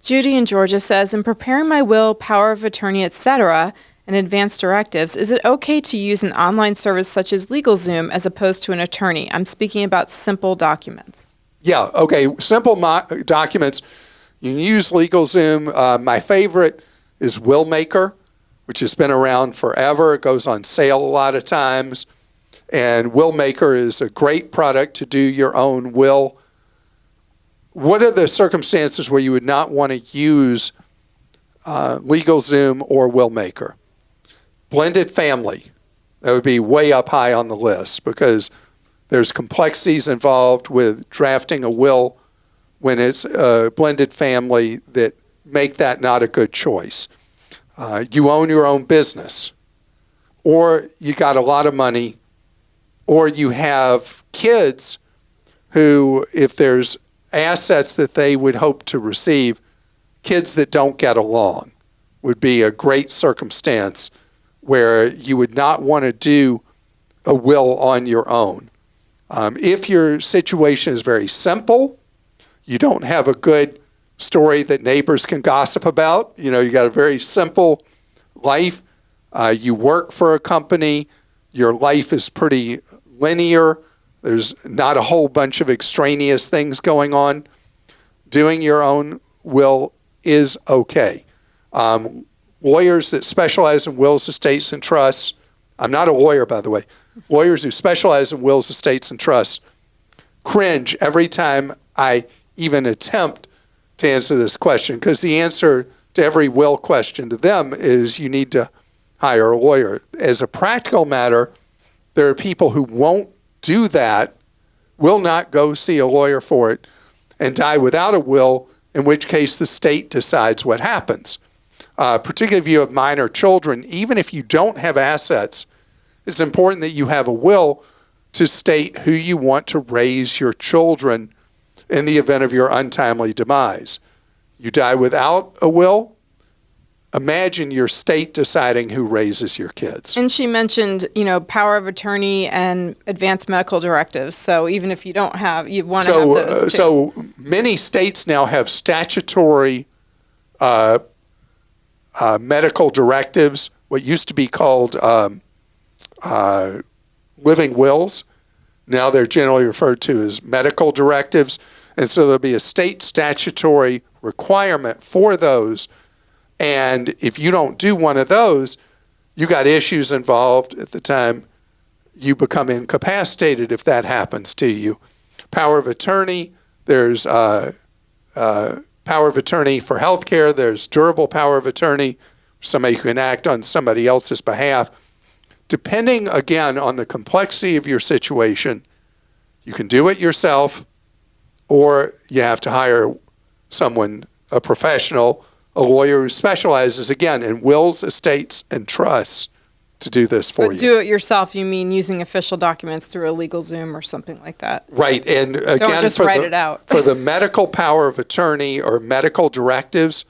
Judy in Georgia says, in preparing my will, power of attorney, etc., and advanced directives, is it okay to use an online service such as LegalZoom as opposed to an attorney? I'm speaking about simple documents. Yeah, okay. Simple documents. You can use LegalZoom. My favorite is Willmaker, which has been around forever. It goes on sale a lot of times. And Willmaker is a great product to do your own will. What are the circumstances where you would not want to use LegalZoom or Willmaker? Blended family. That would be way up high on the list because there's complexities involved with drafting a will when it's a blended family that make that not a good choice. You own your own business, or you got a lot of money, or you have kids who, if there's assets that they would hope to receive, kids that don't get along would be a great circumstance where you would not want to do a will on your own. If your situation is very simple, you don't have a good story that neighbors can gossip about, you got a very simple life, you work for a company, your life is pretty linear, there's not a whole bunch of extraneous things going on, doing your own will is okay. Lawyers that specialize in wills, estates, and trusts, I'm not a lawyer, by the way, lawyers who specialize in wills, estates, and trusts cringe every time I even attempt to answer this question, because the answer to every will question to them is you need to hire a lawyer. As a practical matter, there are people who won't do that, will not go see a lawyer for it, and die without a will, in which case the state decides what happens. Particularly if you have minor children, even if you don't have assets, it's important that you have a will to state who you want to raise your children in the event of your untimely demise. You die without a will, imagine your state deciding who raises your kids. And she mentioned, power of attorney and advanced medical directives. So even if you don't have, you want to have those too. So many states now have statutory medical directives, what used to be called living wills. Now they're generally referred to as medical directives. And so there'll be a state statutory requirement for those. And if you don't do one of those, you got issues involved at the time you become incapacitated if that happens to you. Power of attorney, there's power of attorney for health care. There's durable power of attorney, somebody who can act on somebody else's behalf. Depending, again, on the complexity of your situation, you can do it yourself, or you have to hire someone, a professional, a lawyer who specializes, again, in wills, estates, and trusts to do this for you. But do it yourself, you mean using official documents through a LegalZoom or something like that? Right, and again, don't just write it out. For the medical power of attorney or medical directives,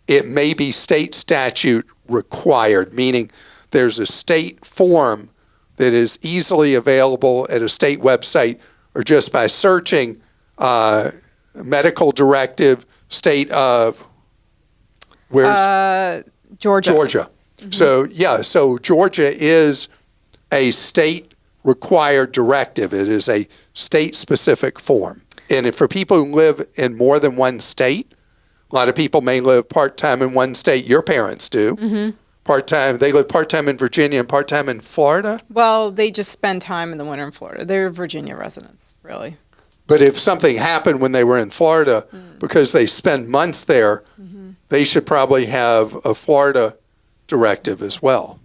it may be state statute required, meaning there's a state form that is easily available at a state website or just by searching medical directive state of, where's? Georgia. Mm-hmm. So Georgia is a state-required directive. It is a state-specific form. And for people who live in more than one state, a lot of people may live part-time in one state. Your parents do. Mm-hmm. Part-time. They live part-time in Virginia and part-time in Florida? Well, they just spend time in the winter in Florida. They're Virginia residents, really. But if something happened when they were in Florida, because they spend months there, they should probably have a Florida directive as well.